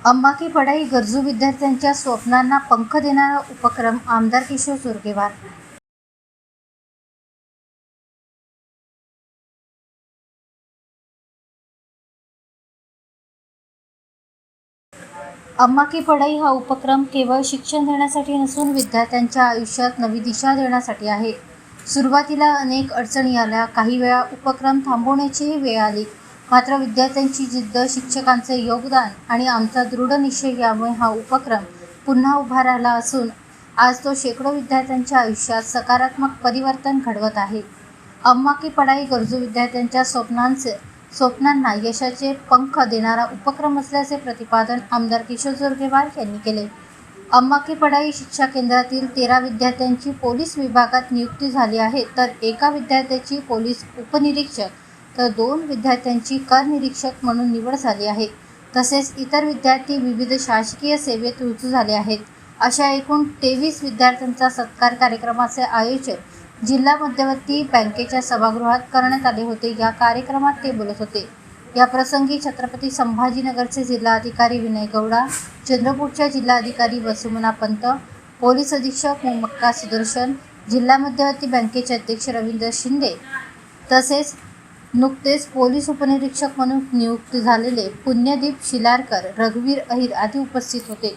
अम्मा की पढाई गरजू विद्यार्थ्यांच्या स्वप्नांना पंख देणारा उपक्रम आमदार किशोर जोरगेवार। अम्मा की पढाई हा उपक्रम केवळ शिक्षण देण्यासाठी नसून विद्यार्थ्यांच्या आयुष्यात नवी दिशा देण्यासाठी आहे। सुरुवातीला अनेक अडचणी आल्या, काही वेळा उपक्रम थांबवण्याचीही वेळ आली। मात्र विद्यार्थ्यांची जिद्द, शिक्षकांचे योगदान आणि आमचा दृढ निश्चय यामुळे हा उपक्रम पुन्हा उभा राहिला असून आज तो शेकडो विद्यार्थ्यांच्या आयुष्यात सकारात्मक परिवर्तन घडवत आहे। अम्मा की पढाई गरजू विद्यार्थ्यांच्या स्वप्नांना यशाचे पंख देणारा उपक्रम असल्याचे प्रतिपादन आमदार किशोर जोरगेवार यांनी केले। अम्मा की पढाई शिक्षा केंद्रातील 13 विद्यार्थ्यांची पोलीस विभागात नियुक्ती झाली आहे, तर एका विद्यार्थ्याची पोलीस उपनिरीक्षक तर 2 विद्यार्थ्यांची कर निरीक्षक म्हणून निवड झाली आहे। तसेच इतर विद्यार्थी विविध शासकीय सेवेत रुजू झाले आहेत। अशा एकूण 23 विद्यार्थ्यांचा सत्कार कार्यक्रमाचे आयोजन जिल्हा मध्यवर्ती बँकेच्या सभागृहात करण्यात आले होते। या कार्यक्रमात ते बोलत होते। या प्रसंगी छत्रपती संभाजीनगरचे जिल्हाधिकारी विनय गौडा, चंद्रपूरच्या जिल्हाधिकारी वसुमना पंत, पोलीस अधीक्षक मोमक्का सुदर्शन, जिल्हा मध्यवर्ती बँकेचे अध्यक्ष रवींद्र शिंदे तसेच नुकतेच पोलीस उपनिरीक्षक म्हणून नियुक्त झालेले पुण्यदीप शिलारकर, रघुवीर अहिर आदी उपस्थित होते।